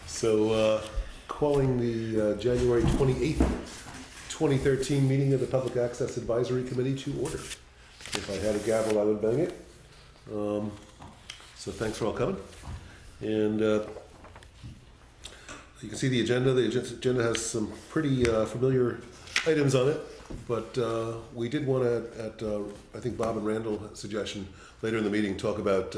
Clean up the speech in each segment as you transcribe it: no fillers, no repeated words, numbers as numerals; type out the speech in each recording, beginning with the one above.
So, calling the January 28th, 2013 meeting of the Public Access Advisory Committee to order. If I had a gavel, I would bang it. So thanks for all coming. And you can see the agenda. The agenda has some pretty familiar items on it, but we did want to, I think Bob and Randall's suggestion, later in the meeting, talk about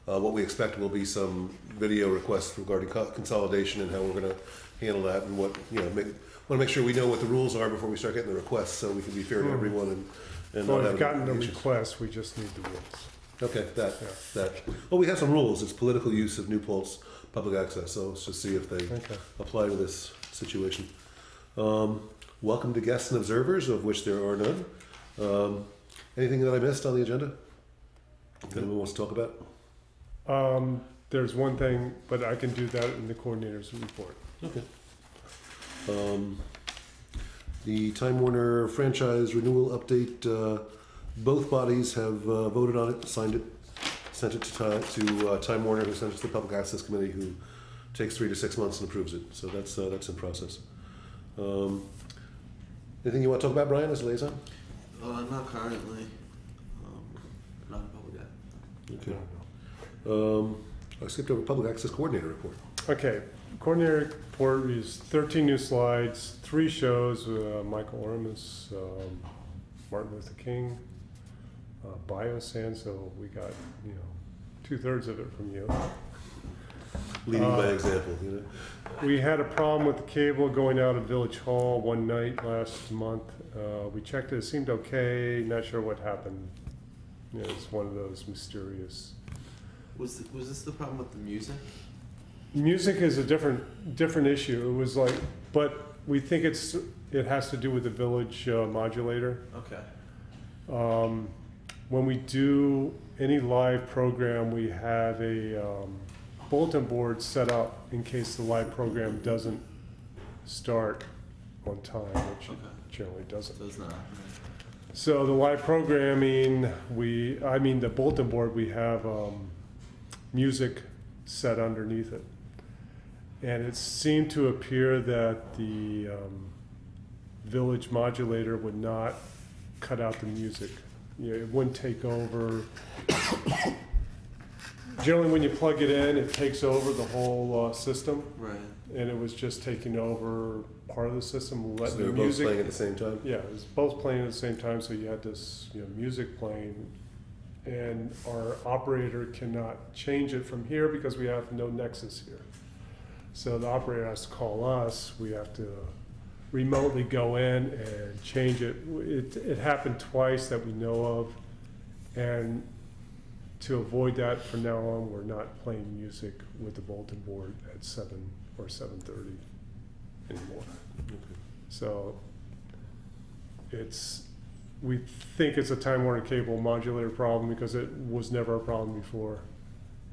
what we expect will be some video requests regarding consolidation and how we're going to handle that, and what, want to make sure we know what the rules are before we start getting the requests, so we can be fair to everyone. And well, we've gotten the request, we just need the rules. Okay, that. Well, we have some rules. It's political use of Newport's public access, so let's just see if they apply to this situation. Welcome to guests and observers, of which there are none. Anything that I missed on the agenda? Anyone wants to talk about? There's one thing, but I can do that in the coordinator's report. Okay. The Time Warner franchise renewal update, both bodies have voted on it, signed it, sent it to Time Warner, who sent it to the Public Access Committee, who takes 3 to 6 months and approves it. So that's in process. Anything you want to talk about, Brian, as liaison? Not currently. Not in public yet. Okay. I skipped over Public Access Coordinator report. Okay, coordinator report is 13 new slides, 3 shows, Michael Ormus, Martin Luther King, Biosand, so we got, 2/3 of it from you. Leading by example, We had a problem with the cable going out of Village Hall one night last month. We checked it seemed okay, not sure what happened. It's one of those mysterious. Was this the problem with the music? Music is a different issue. It was like, but we think it has to do with the village modulator. Okay. When we do any live program, we have a bulletin board set up in case the live program doesn't start on time, which it generally doesn't. So it's not. So the live programming, the bulletin board, we have music set underneath it. And it seemed to appear that the village modulator would not cut out the music. It wouldn't take over. Generally, when you plug it in, it takes over the whole system. Right. And it was just taking over part of the system. So they were both playing at the same time? Yeah, it was both playing at the same time, so you had this music playing, and our operator cannot change it from here because we have no nexus here. So the operator has to call us. We have to remotely go in and change it. It happened twice that we know of, and to avoid that, from now on, we're not playing music with the bulletin board at 7 or 7:30 anymore. Okay. So we think it's a Time Warner Cable modulator problem because it was never a problem before.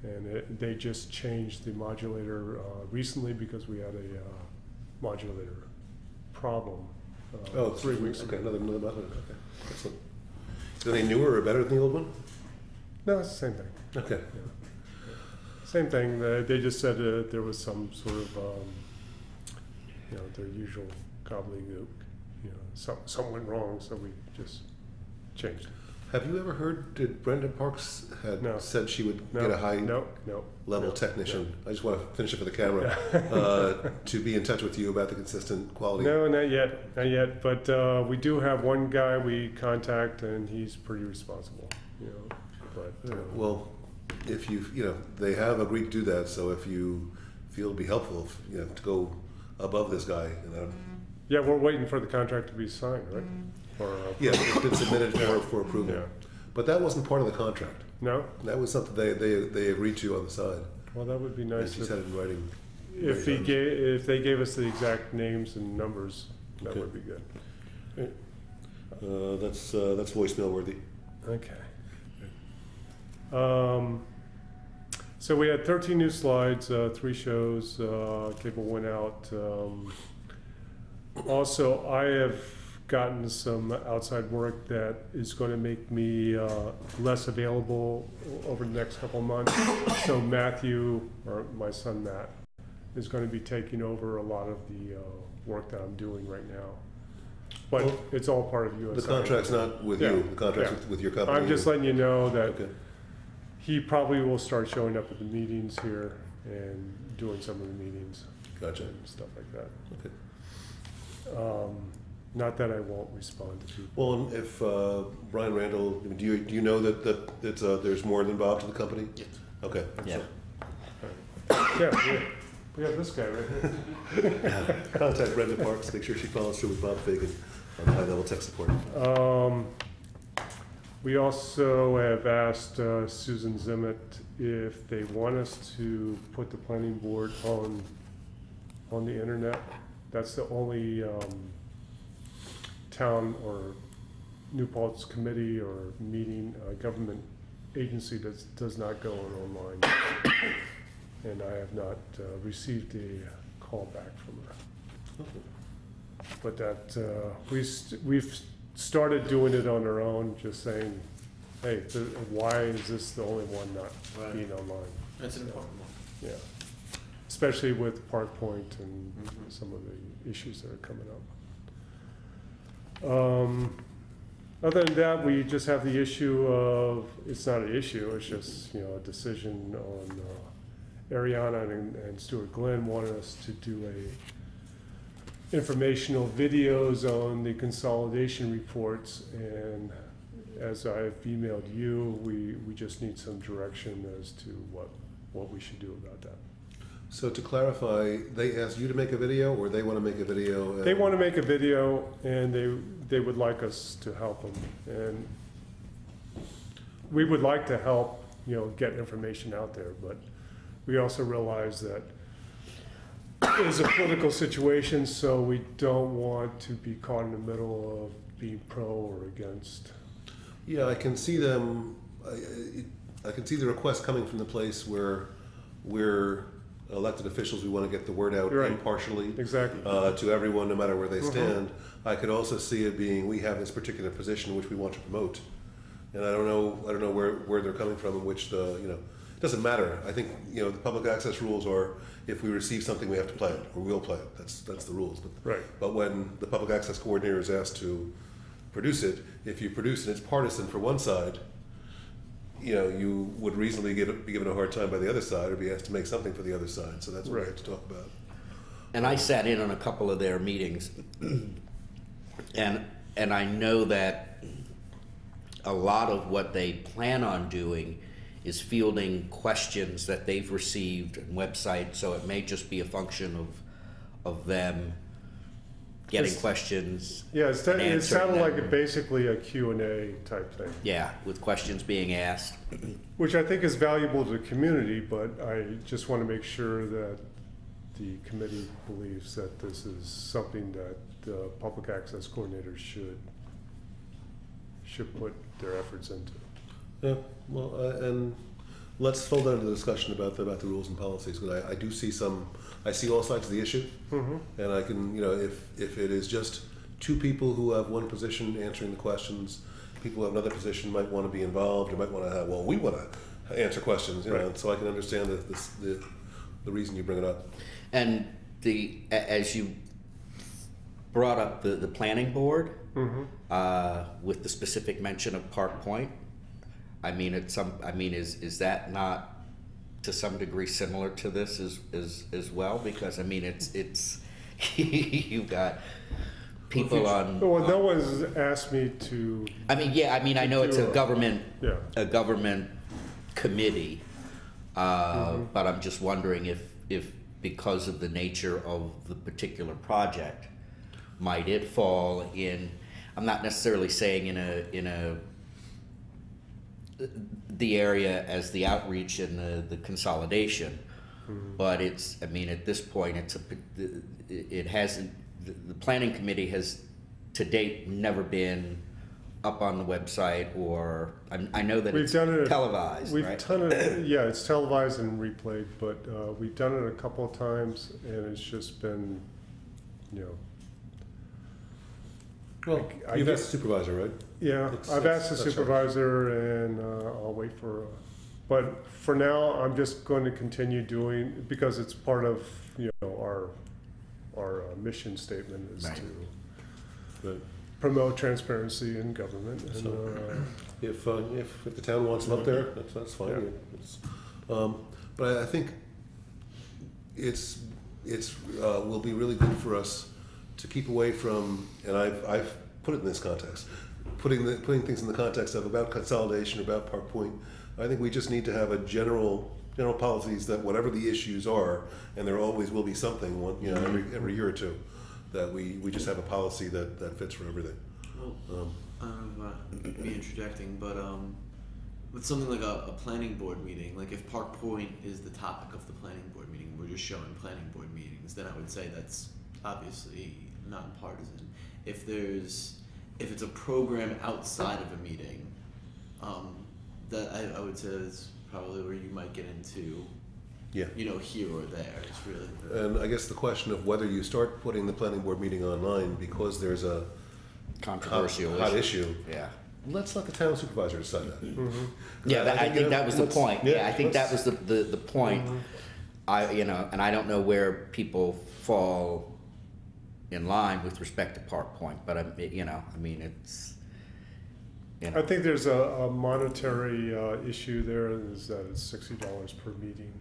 And they just changed the modulator recently because we had a modulator problem 3 weeks ago. Okay, another modulator. Okay, excellent. Is it any newer or better than the old one? No, it's the same thing. Okay. Yeah. Same thing. They just said there was some sort of, their usual gobbledygook. Something went wrong, so we just changed it. Have you ever heard, did Brenda Parks said she would get a high level technician? I just want to finish it for the camera, to be in touch with you about the consistent quality. No, not yet. But we do have one guy we contact, and he's pretty responsible. But well, if they have agreed to do that. So if you feel it'd be helpful, to go above this guy. Yeah, we're waiting for the contract to be signed, right? Yeah, it's been submitted for approval. Yeah. But that wasn't part of the contract. No? That was something they agreed to on the side. Well, that would be nice. And she said it in writing. If they gave us the exact names and numbers, that would be good. That's voicemail worthy. Okay. So we had 13 new slides, 3 shows. Cable went out. Also, I have gotten some outside work that is going to make me less available over the next couple of months. So Matthew, or my son Matt, is going to be taking over a lot of the work that I'm doing right now. But Well, it's all part of USI. The contract's not with Yeah, you, the contract's yeah. with your company. I'm just letting you know that Okay, he probably will start showing up at the meetings here and doing some of the meetings gotcha, and stuff like that. okay. Not that I won't respond to people. Well, and if Brian Randall, do you know that it's, there's more than Bob to the company? Yes. Okay. Yeah. Yeah, we have this guy right here. Contact Brenda Parks, make sure she follows through with Bob Fagan on high-level tech support. We also have asked Susan Zimmett if they want us to put the planning board on the internet. That's the only town or New Paltz committee or meeting, government agency that does not go on online. And I have not received a call back from her. But that, we've started doing it on our own, just saying, hey, why is this the only one not Right. being online? That's an important one. Yeah, especially with Park Point and Mhm. some of the issues that are coming up. Other than that, we just have the issue of, it's not an issue, it's just, you know, a decision on, Ariana and Stuart Glenn wanted us to do informational videos on the consolidation reports, and as I've emailed you, we just need some direction as to what we should do about that. So to clarify, they asked you to make a video, or they want to make a video? They want to make a video, and they would like us to help them, and we would like to help, you know, get information out there, but we also realize that it is a political situation, so we don't want to be caught in the middle of being pro or against. Yeah, I can see them, I can see the request coming from the place where we're elected officials, we want to get the word out Right. impartially Exactly. to everyone, no matter where they Mhm. stand. I could also see it being, we have this particular position which we want to promote. And I don't know where they're coming from and which it doesn't matter. I think, the public access rules are, if we receive something, we have to play it, or we'll play it. That's the rules. Right. But when the public access coordinator is asked to produce it, if you produce and it's partisan for one side, you would reasonably be given a hard time by the other side, or be asked to make something for the other side. So that's what we have to talk about. And I sat in on a couple of their meetings, and I know that a lot of what they plan on doing is fielding questions that they've received on websites, so it may just be a function of them getting It's- questions. Yeah, and it answering sounded like them. basically a Q&A type thing, Yeah, with questions being asked. which I think is valuable to the community, but I just want to make sure that the committee believes that this is something that the public access coordinators should put their efforts into. Yeah, well, and let's fold that into the discussion about the rules and policies, because I do see I see all sides of the issue, and I can, if it is just two people who have one position answering the questions, people who have another position might want to be involved, or might want to have, we want to answer questions, Right. so I can understand the reason you bring it up. And as you brought up the planning board, with the specific mention of Park Point, is that not to some degree similar to this as well? Because it's you've got people on. Well, no one's asked me to, I know it's a government yeah, committee, but I'm just wondering if because of the nature of the particular project, might it fall in? I'm not necessarily saying in the area as the outreach and the consolidation, but it's, at this point, it hasn't, the planning committee has to date never been up on the website, or I know that We've it's done it- televised, we've right? done it, yeah, it's televised and replayed, but we've done it a couple of times, and it's just been, Well, I you've guess- asked the supervisor, right? Yeah, It's- I've asked the that's right. supervisor, and I'll wait for. But for now, I'm just going to continue doing because it's part of our mission statement is Right. to Right. promote transparency in government. And, So- If the town wants them up there, that's fine. Yeah. It's, but I think it's will be really good for us to keep away from, and I've put it in this context, putting things in the context of about consolidation, about Park Point. I think we just need to have a general policies that whatever the issues are, and there always will be something, every year or two, that we just have a policy that fits for everything. Well, be interjecting, but with something like a planning board meeting, like if Park Point is the topic of the planning board meeting, we're just showing planning board meetings, then I would say that's obviously nonpartisan. If it's a program outside of a meeting, that I would say is probably where you might get into, Yeah. here or there. It's really. And I guess the question of whether you start putting the planning board meeting online because there's a Controversial hot issue. issue, Yeah. let's let the town supervisor decide that. Yeah, I think that was the point. Yeah, I think that let's- was the point. And I don't know where people fall in line with respect to Park Point, but it's. I think there's a monetary issue there. Is that it's $60 per meeting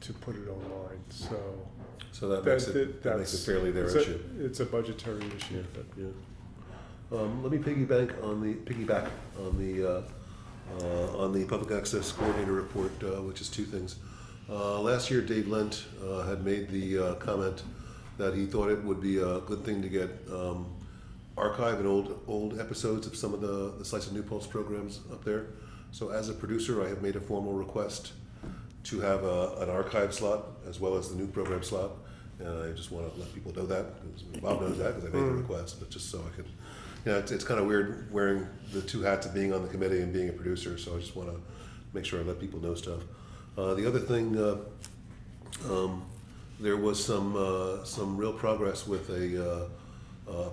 to put it online. So that makes it fairly their issue. It's a budgetary issue. Yeah. Let me piggyback on the public access coordinator report, which is two things. Last year, Dave Lent had made the comment that he thought it would be a good thing to get archive and old episodes of some of the Slice of New Paltz programs up there. So as a producer, I have made a formal request to have an archive slot as well as the new program slot. And I just want to let people know that, because Bob knows that because I made the request, but just so I could, it's kind of weird wearing the two hats of being on the committee and being a producer, so I just want to make sure I let people know stuff. The other thing, there was some real progress with a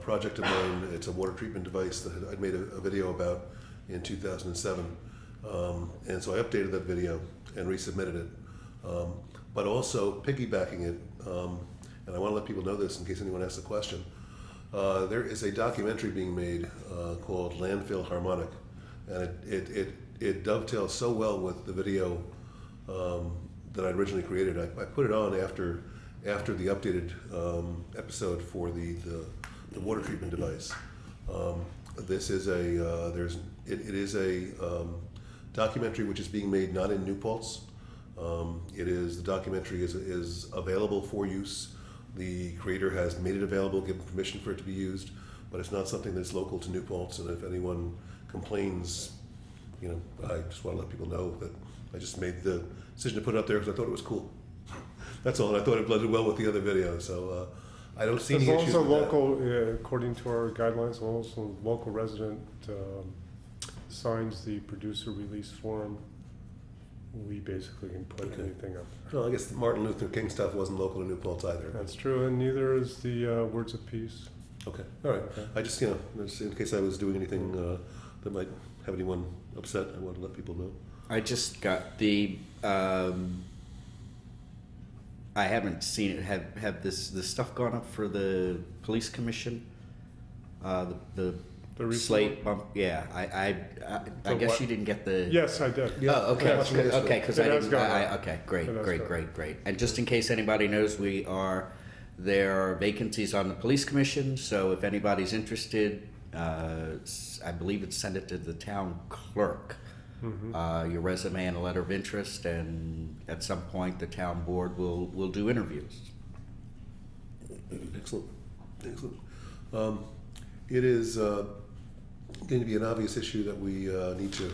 project of mine. It's a water treatment device that I'd made a video about in 2007. And so I updated that video and resubmitted it. But also piggybacking it, and I want to let people know this in case anyone asks a question, there is a documentary being made called Landfill Harmonic. And it dovetails so well with the video that I originally created. I put it on after the updated episode for the water treatment device. This is it is a documentary which is being made not in New Paltz. The documentary is available for use. The creator has made it available, given permission for it to be used, but it's not something that's local to New Paltz. And if anyone complains, I just want to let people know that I just made the decision to put it up there because I thought it was cool. That's all, and I thought it blended well with the other video. So I don't see As any long as issues a with that. local, according to our guidelines, as long as a local resident signs the producer release form, we basically can put Okay. anything up. Well, I guess the Martin Luther King stuff wasn't local to New Paltz either. That's true, and neither is the Words of Peace. Okay, all right. Okay. I just, just in case I was doing anything that might have anyone upset, I want to let people know. I just got the. I haven't seen it. Have this stuff gone up for the police commission? The report? slate bump. Yeah, I The guess what? you didn't get the. Yes, I did. Yeah. Oh, okay, Yeah, okay, okay. Because I It has didn't. gone up. Okay, great, It has great, gone great, great. And just in case anybody knows, there are vacancies on the police commission. So if anybody's interested, I believe it's send it to the town clerk. Your resume and a letter of interest, and at some point the town board will do interviews. Excellent, excellent. It is going to be an obvious issue that we need to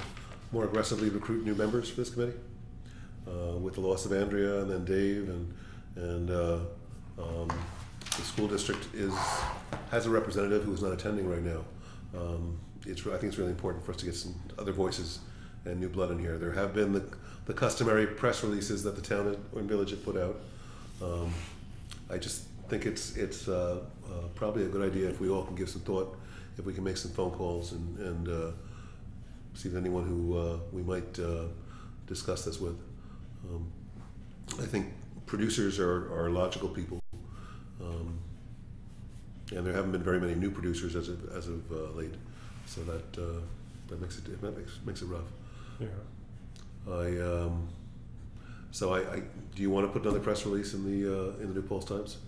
more aggressively recruit new members for this committee. With the loss of Andrea and then Dave and the school district has a representative who is not attending right now. I think it's really important for us to get some other voices and new blood in here. There have been the customary press releases that the town and village have put out. I just think it's probably a good idea if we all can give some thought, if we can make some phone calls and see if anyone who we might discuss this with. I think producers are logical people, and there haven't been very many new producers as of late, so that makes it rough. Yeah. I do you want to put another press release in the New Pulse Times?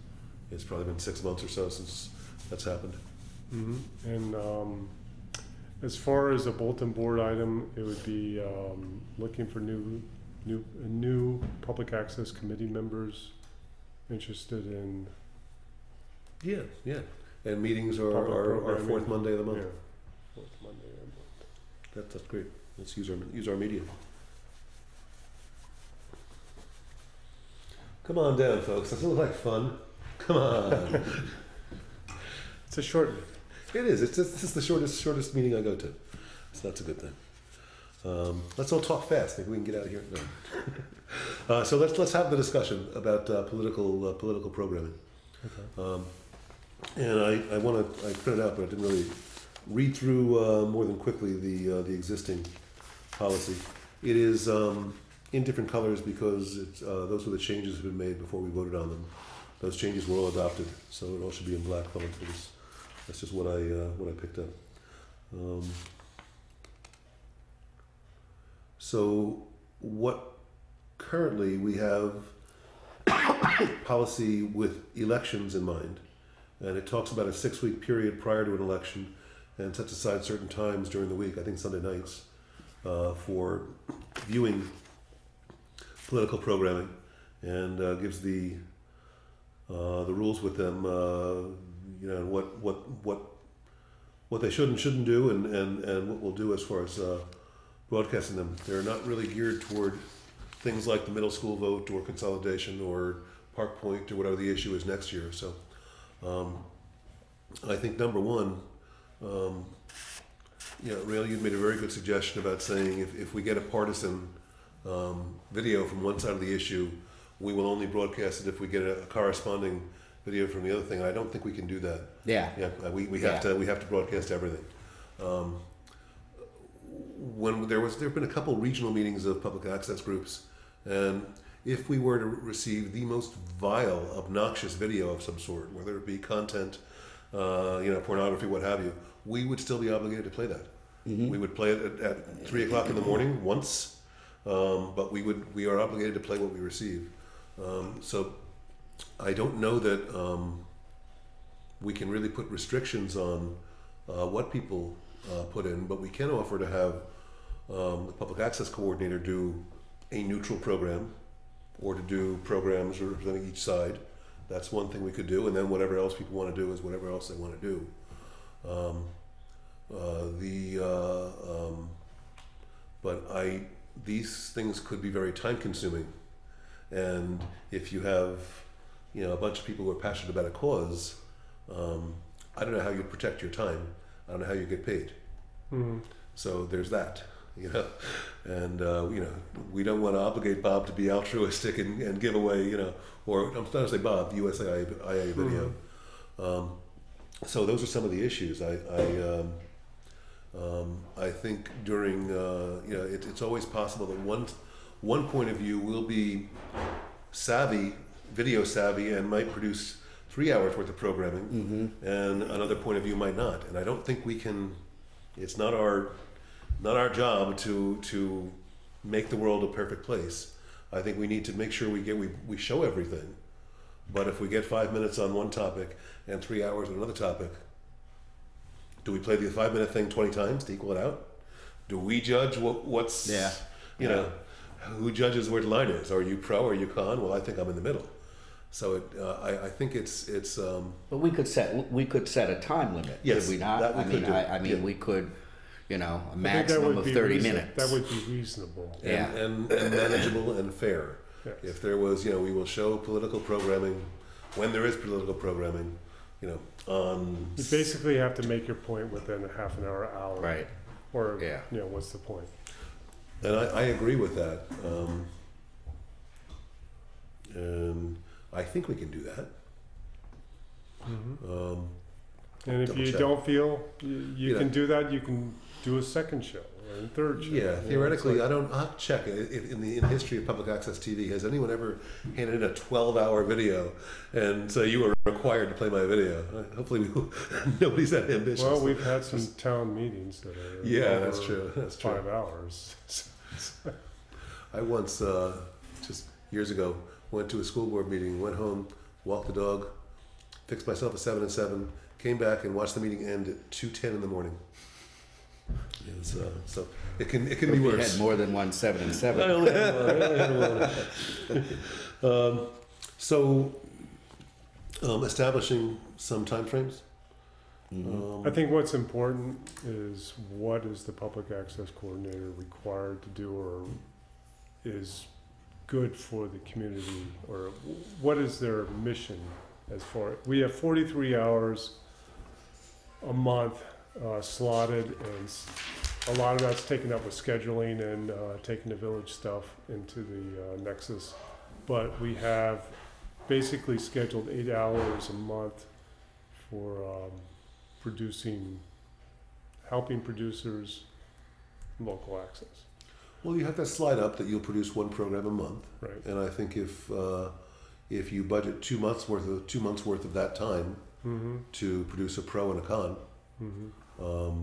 It's probably been 6 months or so since that's happened. Mm-hmm. And as far as a bulletin board item, it would be looking for new public access committee members interested in Yeah. And meetings are public our programming. fourth Monday of the month. Yeah, fourth Monday of the month. That's great. Let's use our media. Come on down, folks. Doesn't it look like fun? Come on. It's a short meeting. It is. This is the shortest meeting I go to. So that's a good thing. Let's all talk fast. Maybe we can get out of here. No. So let's have the discussion about political programming. Okay. And I printed out, but I didn't really read through more than quickly the existing policy. It is in different colors because those were the changes that have been made before we voted on them. Those changes were all adopted, so it all should be in black color for this. That's just what I picked up. So what currently we have policy with elections in mind, and it talks about a 6-week period prior to an election and sets aside certain times during the week, I think Sunday nights, for viewing political programming, and gives the rules with them, what they should and shouldn't do, and what we'll do as far as broadcasting them. They're not really geared toward things like the middle school vote or consolidation or Park Point or whatever the issue is next year. So I think number one, Rail, you made a very good suggestion about saying if we get a partisan video from one side of the issue, we will only broadcast it if we get a corresponding video from the other thing. I don't think we can do that. Yeah. We have to broadcast everything. There've been a couple regional meetings of public access groups, and if we were to receive the most vile, obnoxious video of some sort, whether it be content, pornography, what have you, we would still be obligated to play that. Mm-hmm. We would play it at 3 o'clock in the morning once, but we are obligated to play what we receive. So I don't know that we can really put restrictions on what people put in, but we can offer to have the public access coordinator do a neutral program, or to do programs representing each side. That's one thing we could do, and then whatever else people want to do is whatever else they want to do. These things could be very time consuming, and if you have a bunch of people who are passionate about a cause, I don't know how you'd protect your time. I don't know how you get paid. Mm-hmm. So there's that, and we don't want to obligate Bob to be altruistic and give away, or I'm not going to say Bob, USIA video. Mm-hmm. So those are some of the issues. I think during it's always possible that one point of view will be video savvy, and might produce 3 hours worth of programming, mm-hmm. and another point of view might not. And I don't think we can. It's not our job to make the world a perfect place. I think we need to make sure we show everything. But if we get 5 minutes on one topic and 3 hours on another topic, do we play the 5-minute thing 20 times to equal it out? Do we judge what's who judges where the line is? Are you pro or are you con? Well, I think I'm in the middle. So I think it's. But we could set a time limit. Yes, could we not? that we could do. We could, a maximum of 30 minutes. That would be reasonable. And manageable and fair. Yes. If there was, we will show political programming when there is political programming, on. You basically have to make your point within a half an hour. Right. Or what's the point? And I agree with that. And I think we can do that. And if Double you check. don't feel you Yeah. can do that, you can do a second show or a third show. Yeah, You know, theoretically, it's I don't. I'll have to check in the history of public access TV. Has anyone ever handed in a 12-hour video and so you were required to play my video? Hopefully, nobody's that ambitious. well, we've had some town meetings that are Yeah, that's over true. That's true. 5 hours. I once, just years ago, went to a school board meeting, went home, walked the dog, fixed myself a 7 and 7, came back and watched the meeting end at 2:10 in the morning. It was, so it can be We worse. had more than one 7 and 7. I only had one. I only had one. So, establishing some timeframes. I think what's important is what is the public access coordinator required to do or is good for the community, or what is their mission as far, we have 43 hours a month slotted, and a lot of that's taken up with scheduling and taking the village stuff into the Nexus. But we have basically scheduled 8 hours a month for helping producers local access. Well, you have that slide up that you'll produce one program a month, Right. and I think if you budget 2 months worth of that time Mm-hmm. to produce a pro and a con, Mm-hmm.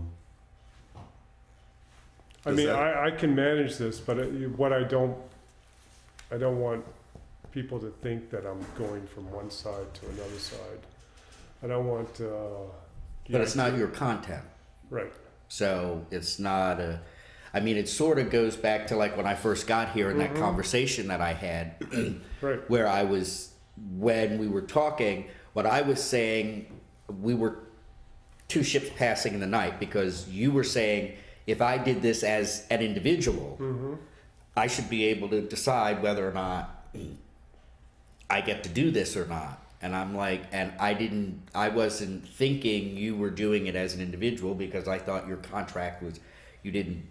I Is mean, that- I can manage this, but what I don't want people to think that I'm going from one side to another side. I don't want. But it's not your content. Right. So it's not a, I mean, it sort of goes back to like when I first got here and that conversation that I had, Right. where I was, when we were talking, what I was saying, we were two ships passing in the night, because you were saying, if I did this as an individual, I should be able to decide whether or not I get to do this or not. And I'm like, and I wasn't thinking you were doing it as an individual, because I thought your contract was, you didn't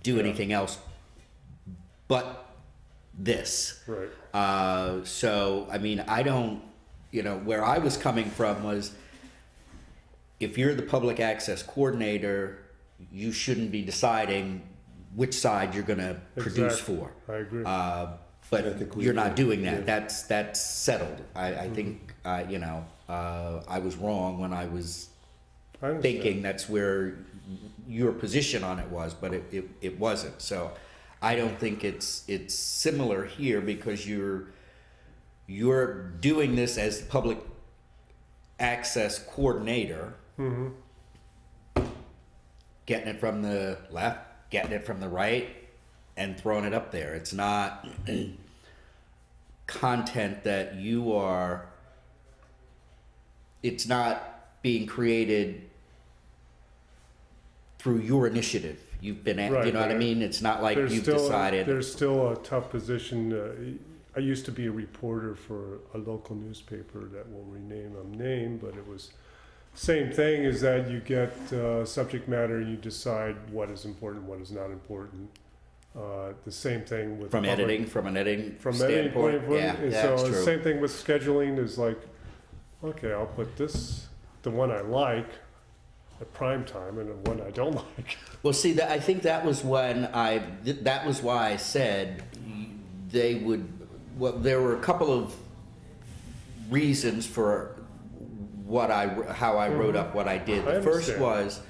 do Yeah. anything else but this. Right. So, I mean, I don't, where I was coming from was, if you're the public access coordinator, you shouldn't be deciding which side you're going to produce Exactly. for. I agree. But I think we you're not agree. doing that. Yeah. That's settled. I think, I was wrong when I was I understand. thinking that's where your position on it was, but it wasn't. So I don't think it's similar here, because you're doing this as public access coordinator, Mm-hmm. getting it from the left, getting it from the right, and throwing it up there. It's not content that you are, it's not being created through your initiative. You've been at, Right, you know what I right. mean? It's not like you've decided. There's still a tough position. I used to be a reporter for a local newspaper that will rename name, but it was same thing, is that you get subject matter and you decide what is important, what is not important. The same thing with from public- editing, from an editing from editing point standpoint. of view. Yeah, And that's so the true. same thing with scheduling is like, okay, I'll put the one I like at prime time, and the one I don't like. Well, see, that, I think that was when that was why I said they would, well, there were a couple of reasons for how I wrote up what I did. I The first understand. was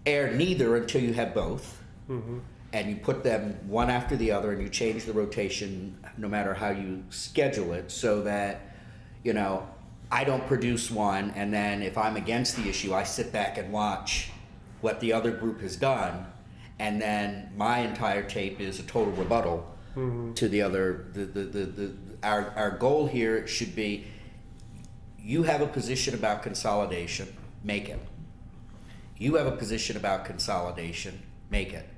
air neither until you have both, Mm-hmm. and you put them one after the other, and you change the rotation no matter how you schedule it, so that, I don't produce one, and then if I'm against the issue, I sit back and watch what the other group has done, and then my entire tape is a total rebuttal to the other. Our goal here should be, you have a position about consolidation, make it. You have a position about consolidation, make it.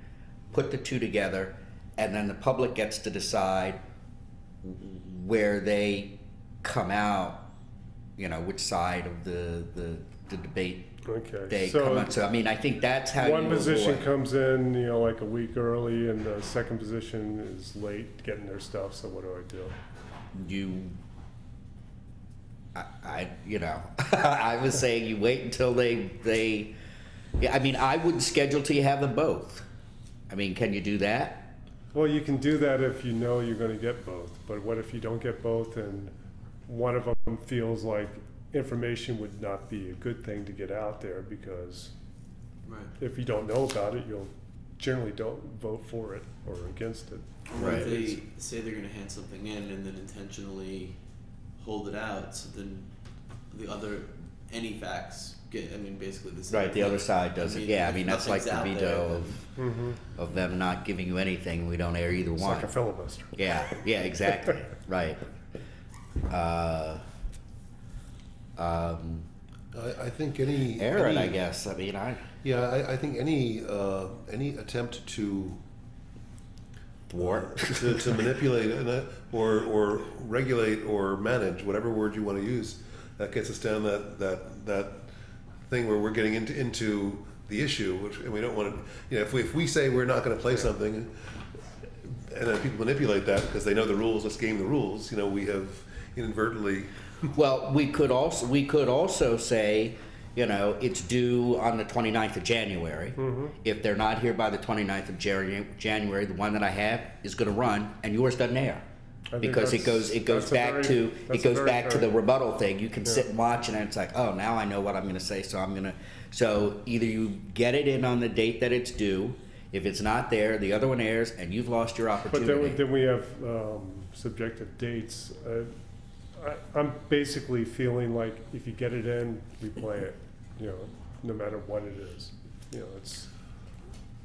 Put the two together, and then the public gets to decide where they come out, which side of the debate Okay. they So come out. So, I mean, I think that's how one you position avoid. comes in, like a week early, and the second position is late getting their stuff. So what do I do? You I you know, I was saying you wait until they. Yeah, I mean, I wouldn't schedule till you have them both. I mean, can you do that? Well, you can do that if you know you're going to get both. But what if you don't get both and one of them feels like information would not be a good thing to get out there, because Right. if you don't know about it, you'll generally don't vote for it or against it. Or Right. if they say they're going to hand something in and then intentionally hold it out, so then the other, any facts get, I mean, basically the same Right, the thing. other side does it. Yeah, I if mean, that's like nothing's the out there, veto then- of them not giving you anything. We don't air either It's one. like a filibuster. Yeah, yeah, exactly. Right. I think any Air it, any- I guess. I mean, Yeah, I think any attempt to thwart. to manipulate or regulate or manage, whatever word you want to use, that gets us down that thing where we're getting into the issue, which, and we don't want to. You know, if we say we're not going to play something, and then people manipulate that because they know the rules, let's game the rules. You know, we have inadvertently. Well, we could also say, you know, it's due on the 29th of January. If they're not here by the 29th of January, the one that I have is going to run, and yours doesn't air. I think Because it goes that's a back very- to that's it a goes very back to fair- the rebuttal thing. You can sit and watch, and it's like, oh, now I know what I'm going to say, so I'm going to. So either you get it in on the date that it's due. If it's not there, the other one airs, and you've lost your But opportunity. then we have subjective dates. I'm basically feeling like if you get it in, we play it, you know, no matter what it is. You know,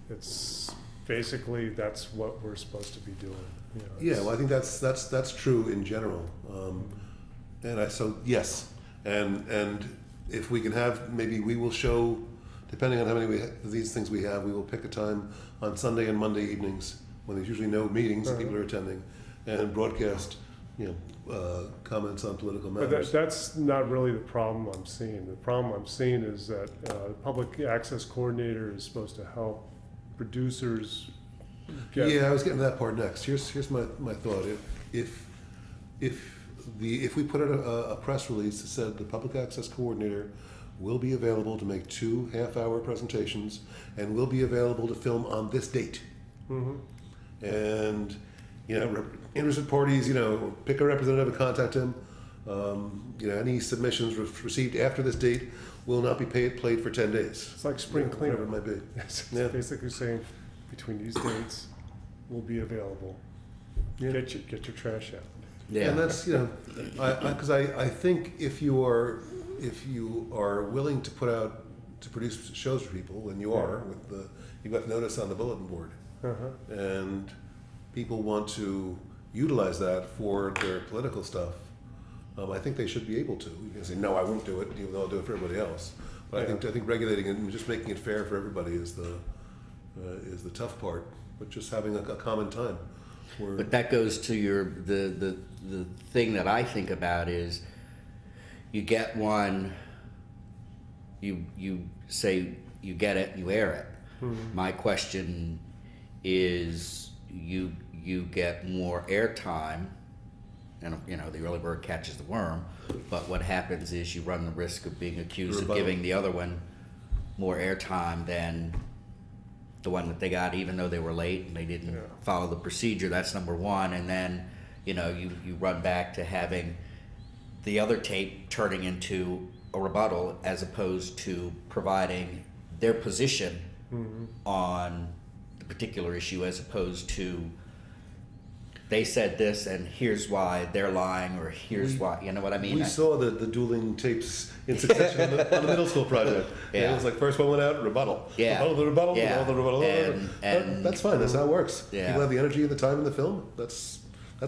it's basically that's what we're supposed to be doing. You know, Yeah, it's- well, I think that's true in general, so yes, and if we can have, maybe we will show, depending on how many of these things we have, we will pick a time on Sunday and Monday evenings when there's usually no meetings and people are attending, and broadcast, comments on political But matters. that's not really the problem I'm seeing. The problem I'm seeing is that the public access coordinator is supposed to help producers get. Yeah, I was getting to that part next. Here's my thought. If we put out a press release that said the public access coordinator will be available to make 2 half-hour presentations and will be available to film on this date. And, interested parties, pick a representative and contact him. Any submissions received after this date will not be played for 10 days. It's like spring cleanup. Whatever it might be. It's Yeah. basically saying between these dates will be available. Get your trash out. Yeah. And that's, because I think if you are willing to produce shows for people, and you are, you've got the notice on the bulletin board, and people want to utilize that for their political stuff, I think they should be able to. You can say, no, I won't do it, even though I'll do it for everybody else. But I think regulating it and just making it fair for everybody is the tough part. But just having a common time. But that goes to the thing that I think about is you get one, you say you get it, you air it. My question is you get more airtime, and the early bird catches the worm, but what happens is you run the risk of being accused of giving the other one more airtime than the one that they got, even though they were late and they didn't follow the procedure. That's number one. And then, you run back to having the other tape turning into a rebuttal as opposed to providing their position on the particular issue, as opposed to they said this and here's why they're lying, or here's why, you know what I mean? We saw the dueling tapes in succession on the middle school project. Yeah. It was like first one went out, rebuttal. Yeah. Rebuttal, Yeah. rebuttal. And that's fine. That's how it works. Yeah. People have the energy and the time in the film. That's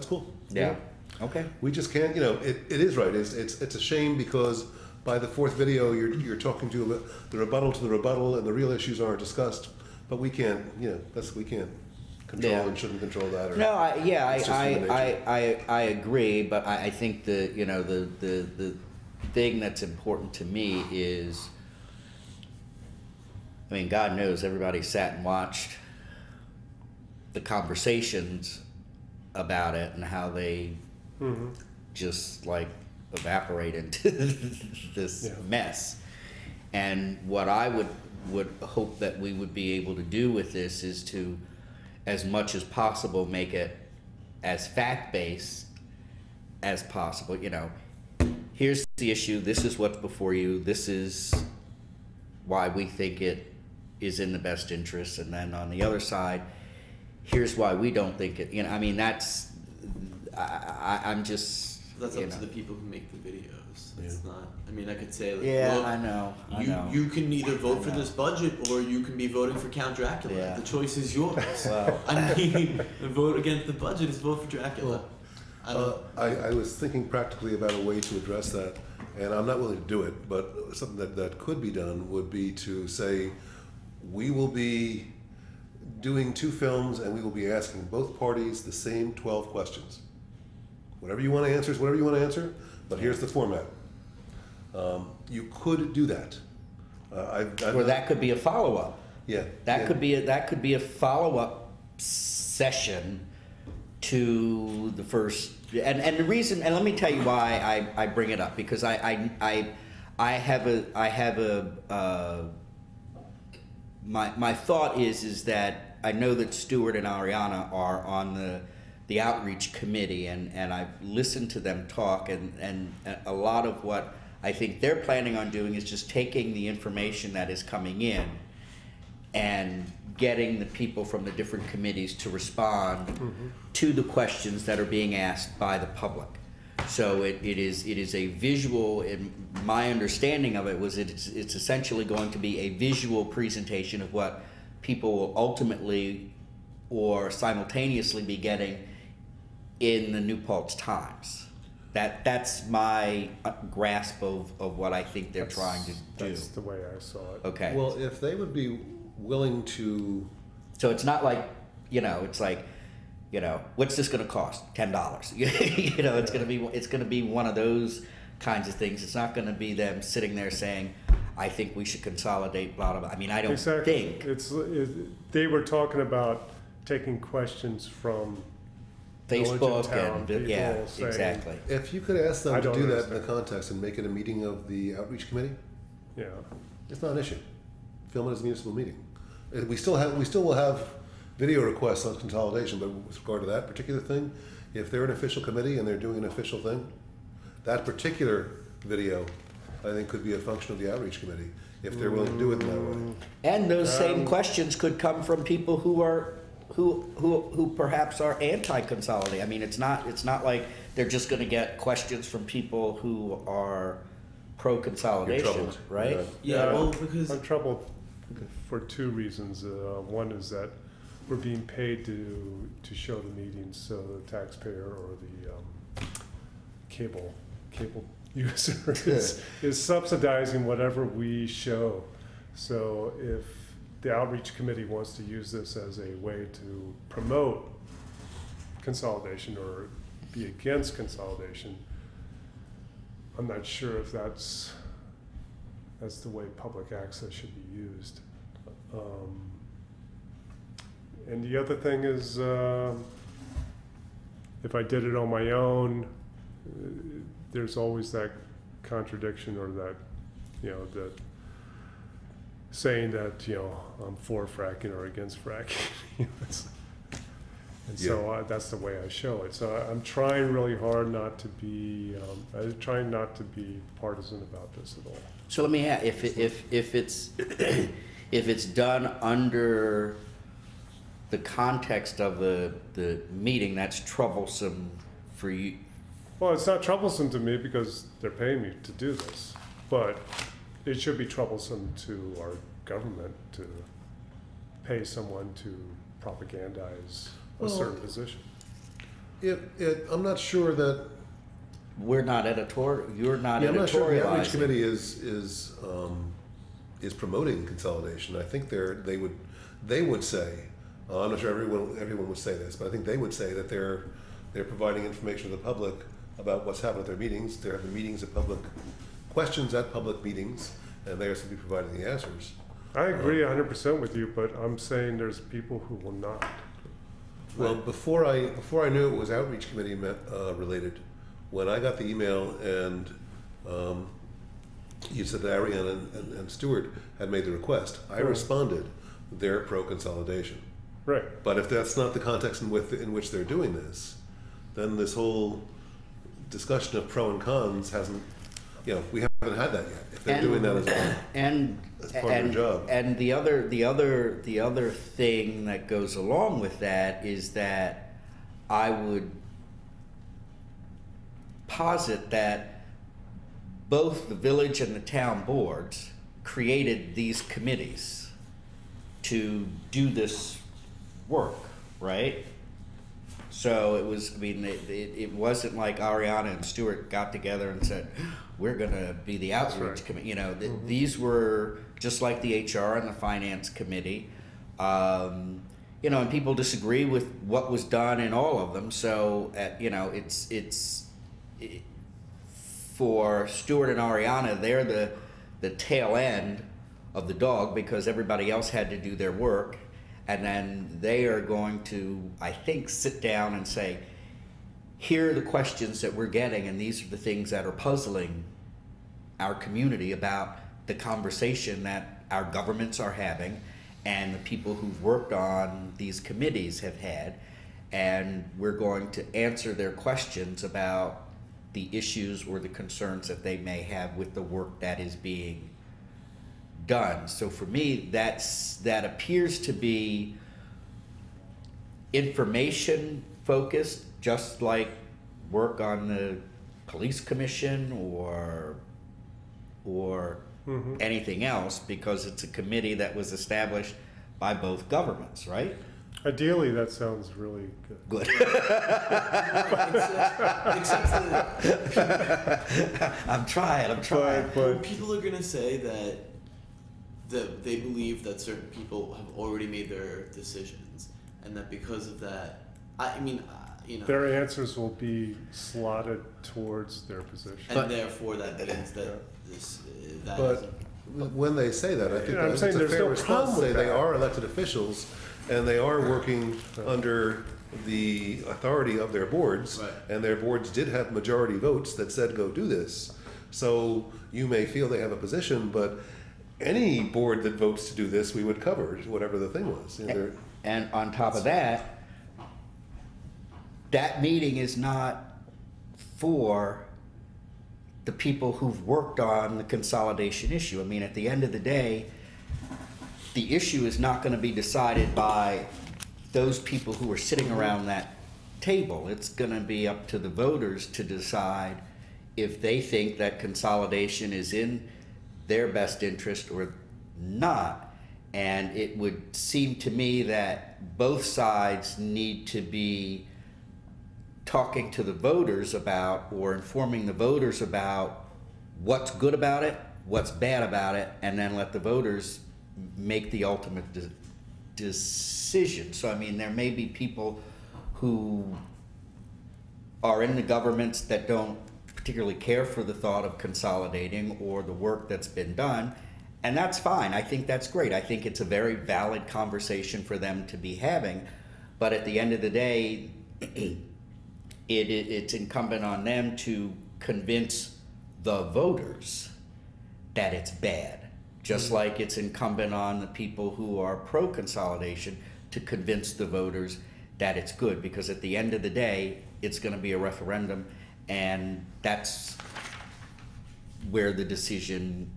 cool. Yeah. Okay. We just can't. It is right. It's a shame because by the fourth video you're talking to the rebuttal, and the real issues aren't discussed. But we can't. We can't control and shouldn't control that. Or, No, it's just human nature. I agree, but I think the thing that's important to me is, God knows everybody sat and watched the conversations about it and how they just like evaporate into this Yeah. mess. And what I would hope that we would be able to do with this is to, as much as possible, make it as fact-based as possible. You know, here's the issue, this is what's before you, this is why we think it is in the best interest, and then on the other side, here's why we don't think it, you know, I mean, that's, I'm just, That's you up to know. the people who make the videos. It's not. I mean, I could say, like, Yeah, look, I know. you can either vote for know. this budget or you can be voting for Count Dracula. Yeah. The choice is yours. Well, I mean, vote against the budget is vote for Dracula. I don't. I was thinking practically about a way to address that, and I'm not willing to do it, but something that could be done would be to say, we will be doing 2 films and we will be asking both parties the same 12 questions. Whatever you want to answer is whatever you want to answer, but here's the format. You could do that. or that could be a follow-up. Yeah. That yeah. could be a follow-up session to the first, and the reason, and let me tell you why I bring it up, because I have a my thought is that I know that Stuart and Ariana are on the outreach committee, and I've listened to them talk, and a lot of what I think they're planning on doing is just taking the information that is coming in and getting the people from the different committees to respond to the questions that are being asked by the public. So it is a visual, and my understanding of it was it's essentially going to be a visual presentation of what people will ultimately or simultaneously be getting in the New Paltz Times. That's my grasp of what I think they're trying to do. That's the way I saw it. Okay. Well, if they would be willing to, So it's not like, you know, it's like, you know, what's this going to cost? $10. You know, it's going to be one of those kinds of things. It's not going to be them sitting there saying, I think we should consolidate, blah, blah, blah. I mean, I don't Exactly. think They were talking about taking questions from Facebook Village and town and, people yeah, saying- exactly. if you could ask them I to don't do that in understand. the context and make it a meeting of the outreach committee, Yeah. it's not an issue. Film it as a municipal meeting. We still will have video requests on consolidation, but with regard to that particular thing, if they're an official committee and they're doing an official thing, that particular video, I think, could be a function of the outreach committee, if they're willing to do it in that way. And those same questions could come from people who are who perhaps are anti-consolidate. I mean, it's not like they're just going to get questions from people who are pro-consolidation, You're troubled, right? Yeah, well, because I'm troubled for 2 reasons. One is that we're being paid to show the meetings, so the taxpayer or the cable user is subsidizing whatever we show. So if the outreach committee wants to use this as a way to promote consolidation or be against consolidation, I'm not sure if that's the way public access should be used. And the other thing is, if I did it on my own, there's always that contradiction, or that, you know, that saying that, you know, I'm for fracking or against fracking. You know, and so that's the way I show it. So I'm trying really hard not to be, I'm trying not to be partisan about this at all. So let me ask, if it's if it's done under the context of the meeting, that's troublesome for you. Well, it's not troublesome to me because they're paying me to do this, but it should be troublesome to our government to pay someone to propagandize a certain position. I'm not sure that. We're not editorial. You're not Yeah, I'm not sure the outreach editorializing. committee is promoting consolidation. I think they would say, I'm not sure everyone would say this, but I think they would say that they're providing information to the public about what's happened at their meetings. They're having meetings at public, questions at public meetings, and they're supposed to be providing the answers. I agree 100% with you, but I'm saying there's people who will not. Well, before I knew it was outreach committee related, when I got the email and you said that Ariana and Stuart had made the request, I responded, they're pro-consolidation. Right. But if that's not the context in which they're doing this, then this whole discussion of pro and cons hasn't, we haven't had that yet. If they're doing that as part of their job. And the other thing that goes along with that is that I would posit that both the village and the town boards created these committees to do this work, right? So it was, it wasn't like Ariana and Stuart got together and said, we're gonna be the outreach committee. These were just like the HR and the finance committee. And people disagree with what was done in all of them. So, for Stuart and Ariana, they're the tail end of the dog because everybody else had to do their work. And then they are going to, I think, sit down and say, here are the questions that we're getting, and these are the things that are puzzling our community about the conversation that our governments are having and the people who've worked on these committees have had. And we're going to answer their questions about the issues or the concerns that they may have with the work that is being done. So for me, that appears to be information focused, just like work on the police commission or anything else, because it's a committee that was established by both governments, right? Ideally, that sounds really good. Good. Except for I'm trying. But people are gonna say that they believe that certain people have already made their decisions, and that because of that, their answers will be slotted towards their position. and therefore that means that that But when they say that, I think I'm that's saying a there's fair no response. problem with They that. are elected officials, and they are working under the authority of their boards, Right. and their boards did have majority votes that said go do this. So you may feel they have a position, but any board that votes to do this, we would cover, whatever the thing was. And on top of that, that meeting is not for the people who've worked on the consolidation issue. I mean, at the end of the day, the issue is not going to be decided by those people who are sitting around that table. It's going to be up to the voters to decide if they think that consolidation is in their best interest or not. And it would seem to me that both sides need to be talking to the voters about, or informing the voters about, what's good about it, what's bad about it, and then let the voters make the ultimate decision. So, I mean, there may be people who are in the governments that don't particularly care for the thought of consolidating or the work that's been done, and that's fine. I think that's great. I think it's a very valid conversation for them to be having, but at the end of the day, it's incumbent on them to convince the voters that it's bad, just like it's incumbent on the people who are pro-consolidation to convince the voters that it's good, because at the end of the day, it's going to be a referendum, and that's where the decision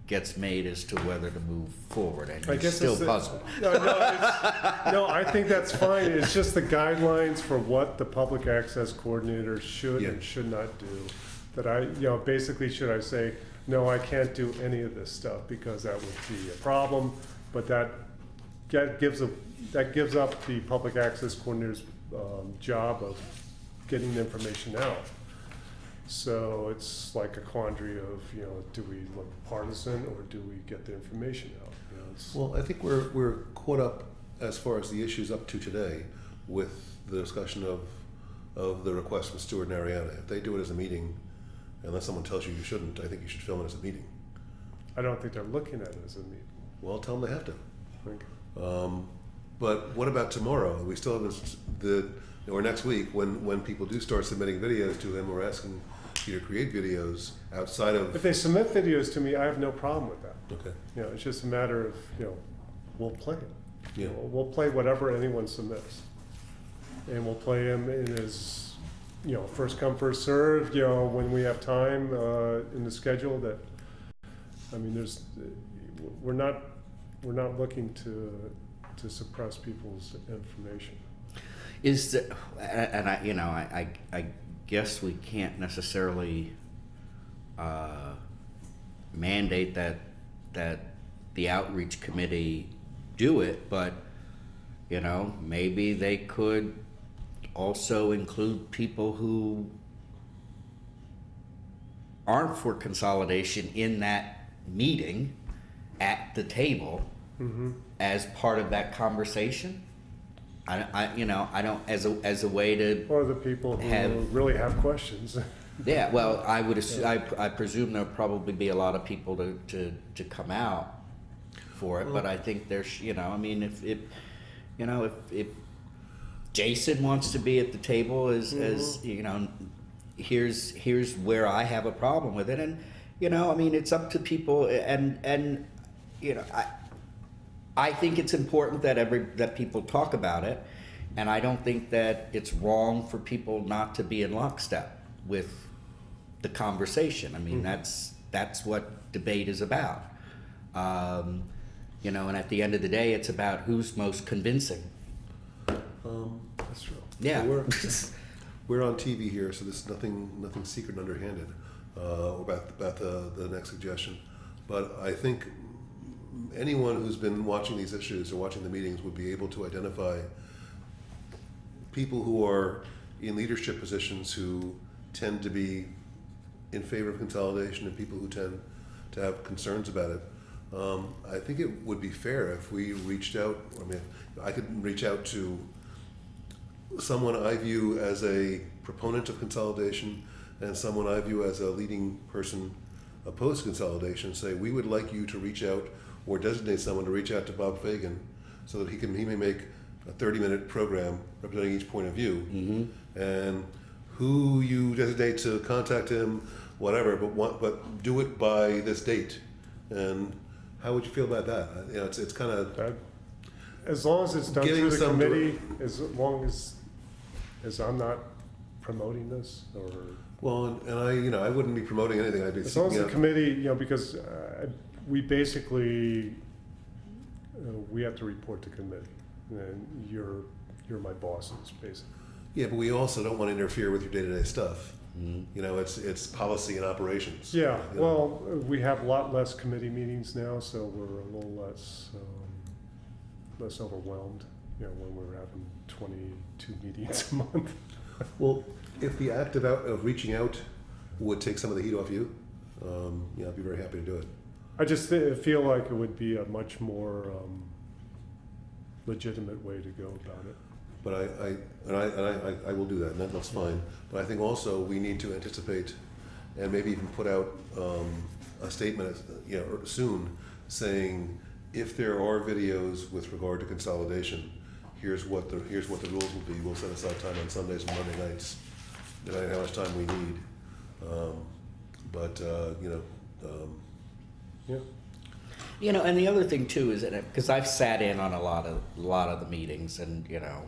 gets made as to whether to move forward, and I you're guess still it's puzzled. No, I think that's fine. It's just the guidelines for what the public access coordinator should Yeah. and should not do. That basically, should I say, no, I can't do any of this stuff because that would be a problem, but that gives up the public access coordinator's job of getting the information out. So it's like a quandary of, do we look partisan or do we get the information out? Well, I think we're caught up as far as the issues up to today with the discussion of the request from Stuart and Ariana. If they do it as a meeting, unless someone tells you shouldn't, I think you should film it as a meeting. I don't think they're looking at it as a meeting. Well, tell them they have to. I think. But what about tomorrow? We still have or next week, when people do start submitting videos to him, we're asking you to create videos outside of. If they submit videos to me, I have no problem with that. Okay. You know, it's just a matter of, you know, we'll play it. Yeah. We'll play whatever anyone submits. And we'll play them in as, you know, first come, first served, you know, when we have time in the schedule that, I mean, we're not looking to suppress people's information. Is the, and I, you know, I guess we can't necessarily mandate that the outreach committee do it, but you know, maybe they could also include people who aren't for consolidation in that meeting at the table as part of that conversation. You know, I don't, as a way to, Or the people who really have questions. yeah, well, I would assume, I presume there'll probably be a lot of people to come out for it, but I think there's, you know, I mean, if you know, if Jason wants to be at the table as you know, here's where I have a problem with it, and you know, I mean, it's up to people, and you know, I think it's important that people talk about it, and I don't think that it's wrong for people not to be in lockstep with the conversation. I mean, that's what debate is about. You know, and at the end of the day, it's about who's most convincing. That's true. Yeah. Well, we're on TV here, so there's nothing secret and underhanded about the next suggestion. But I think anyone who's been watching these issues or watching the meetings would be able to identify people who are in leadership positions who tend to be in favor of consolidation and people who tend to have concerns about it. I think it would be fair if we reached out. I mean, I could reach out to someone I view as a proponent of consolidation and someone I view as a leading person opposed to consolidation. Say, we would like you to reach out or designate someone to reach out to Bob Fagan so that he may make a 30-minute program representing each point of view. And who you designate to contact him, whatever, but do it by this date. And how would you feel about that? You know, it's kind of as long as it's done Getting through the some committee, as long as I'm not promoting this, or well, and I wouldn't be promoting anything. I'd be as long as seeking the out. committee, you know, because we basically we have to report to committee, and you're my bosses, basically. Yeah, but we also don't want to interfere with your day-to-day stuff. You know, it's policy and operations. Yeah, you know. well, we have a lot less committee meetings now, so we're a little less overwhelmed, you know, when we're having 22 meetings a month. Well, if the act of reaching out would take some of the heat off you, yeah, I'd be very happy to do it. I just feel like it would be a much more legitimate way to go about it. But I will do that, and that's fine. But I think also we need to anticipate, and maybe even put out a statement, you know, soon, saying if there are videos with regard to consolidation, here's what the rules will be. We'll set aside time on Sundays and Monday nights, depending on how much time we need. You know. Yeah. You know, and the other thing too is that because I've sat in on a lot of the meetings, and you know,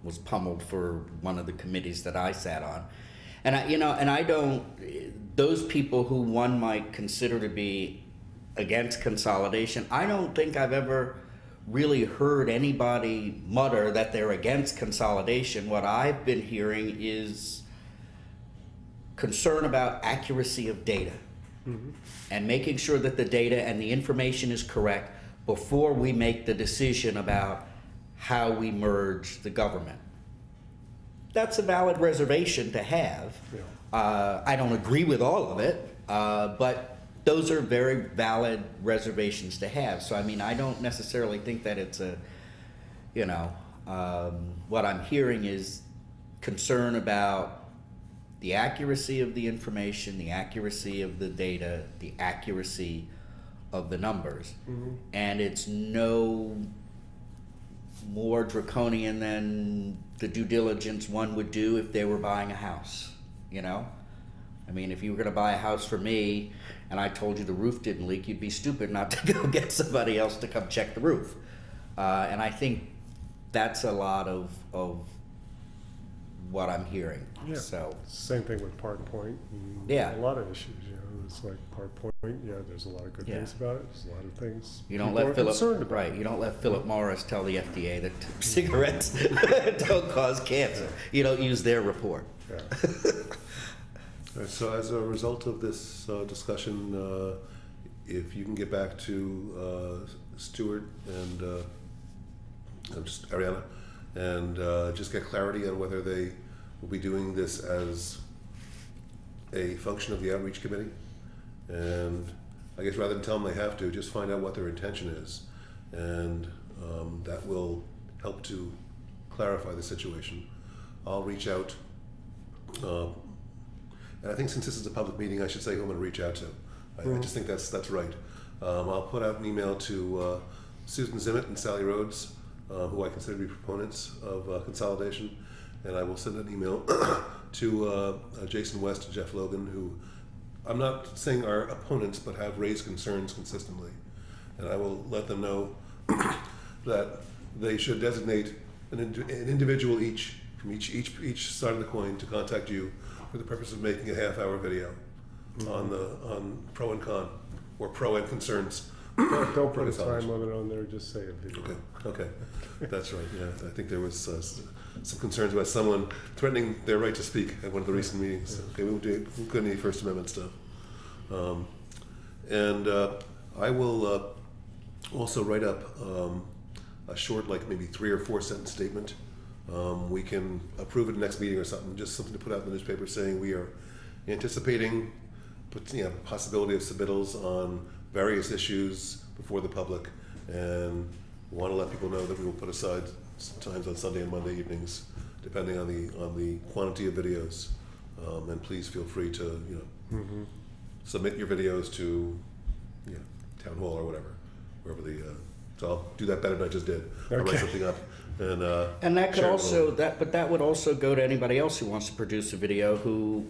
was pummeled for one of the committees that I sat on, and I don't. Those people who one might consider to be against consolidation, I don't think I've ever really heard anybody mutter that they're against consolidation. What I've been hearing is concern about accuracy of data. And making sure that the data and the information is correct before we make the decision about how we merge the government. That's a valid reservation to have. Yeah. I don't agree with all of it, but those are very valid reservations to have. So I mean, I don't necessarily think that it's a, you know, what I'm hearing is concern about the accuracy of the information, the accuracy of the data, the accuracy of the numbers. And it's no more draconian than the due diligence one would do if they were buying a house, you know? I mean, if you were gonna buy a house for me and I told you the roof didn't leak, you'd be stupid not to go get somebody else to come check the roof. And I think that's a lot of what I'm hearing. Yeah. So, Same thing with Park Point. And Yeah. A lot of issues, you know. It's like Park Point, yeah, there's a lot of good Yeah. things about it. There's a lot of things you don't people let are Philip, concerned about. right, you don't let Philip Morris tell the FDA that cigarettes don't cause cancer. You don't use their report. Yeah. All right, so as a result of this discussion, if you can get back to Stuart and just Ariana, and just get clarity on whether they will be doing this as a function of the outreach committee. And I guess rather than tell them they have to, just find out what their intention is. And that will help to clarify the situation. I'll reach out. And I think since this is a public meeting, I should say who I'm going to reach out to. I just think that's right. I'll put out an email to Susan Zimmett and Sally Rhodes, who I consider to be proponents of consolidation, and I will send an email to Jason West and Jeff Logan, who I'm not saying are opponents, but have raised concerns consistently. And I will let them know that they should designate an individual each from each side of the coin to contact you for the purpose of making a half-hour video on pro and con, or pro and concerns. Don't put a time limit on there, just say a video. Okay, that's right, yeah. I think there was some concerns about someone threatening their right to speak at one of the recent meetings. Okay, we won't go into any First Amendment stuff. And I will also write up a short, like maybe 3 or 4 sentence statement. We can approve it next meeting or something, just something to put out in the newspaper saying we are anticipating possibility of submittals on various issues before the public, and want to let people know that we will put aside times on Sunday and Monday evenings, depending on the quantity of videos. And please feel free to submit your videos to town hall or wherever the. So I'll do that better than I just did. I'll write something up And that could share it also with but that would also go to anybody else who wants to produce a video who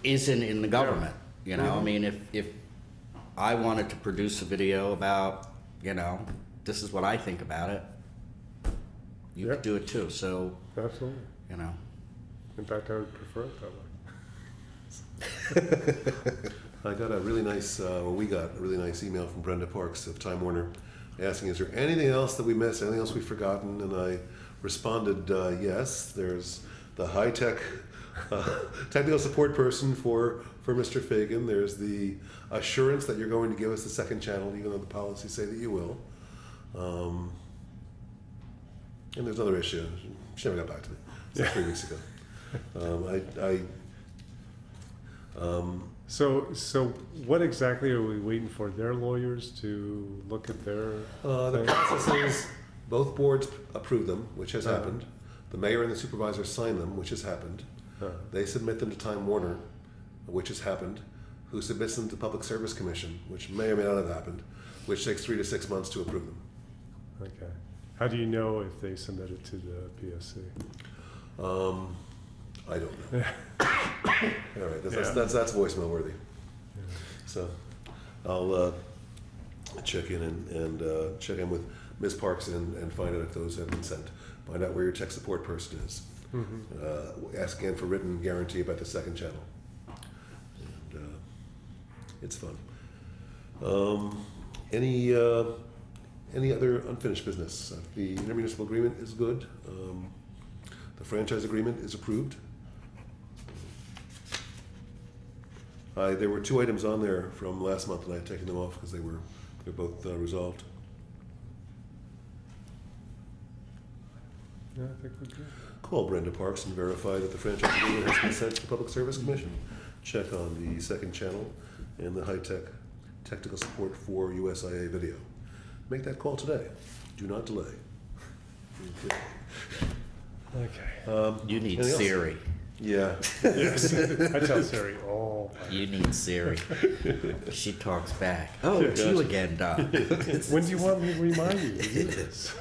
isn't in the government. You know, I mean, if I wanted to produce a video about, this is what I think about it, you could do it too. So, Absolutely. In fact, I would prefer it that way. I got a really nice, we got a really nice email from Brenda Parks of Time Warner asking, is there anything else that we missed, anything else we've forgotten? And I responded, yes, there's the high-tech technical support person for Mr. Fagan. There's the assurance that you're going to give us the second channel, even though the policies say that you will. And there's another issue. She never got back to me. It's like 3 weeks ago. So what exactly are we waiting for? Their lawyers to look at their The thing? process is both boards approve them, which has happened. The mayor and the supervisor sign them, which has happened. They submit them to Time Warner, which has happened, who submits them to Public Service Commission, which may or may not have happened, which takes 3 to 6 months to approve them. Okay. How do you know if they submit it to the PSC? I don't know. All right, that's voicemail worthy. So I'll check in and check in with Ms. Parks and find out if those have been sent. Find out where your tech support person is. Ask again for written guarantee about the second channel. And it's fun. Any other unfinished business? The intermunicipal agreement is good. The franchise agreement is approved. There were 2 items on there from last month, and I had taken them off because they're both resolved. Yeah, I think we're good. Call Brenda Parks and verify that the franchise agreement has been sent to the Public Service Commission. Check on the second channel and the high-tech technical support for USIA video. Make that call today. Do not delay. Okay. you need anything else? Siri. Yeah. Yes. I tell Siri all. You need Siri. She talks back. Oh, it's you again, Doc. When do you want me to remind you to do this?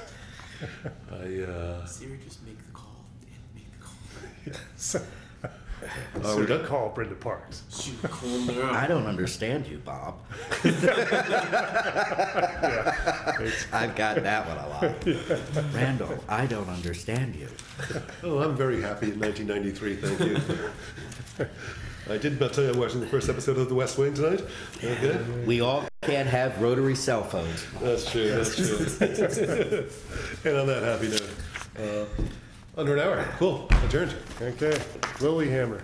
Siri, just make the call. Dan, make the call. So, Are we done? call Brenda Parks. Shoot, call now. I don't understand you, Bob. I've got that one a lot. Randall, I don't understand you. Oh, I'm very happy in 1993, thank you. I did not tell you I'm watching the first episode of The West Wing tonight. Okay? We all can't have rotary cell phones. That's true, that's true. And on that happy note, under an hour, cool, adjourned. Okay, Lilyhammer.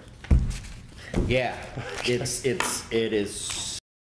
Yeah, it is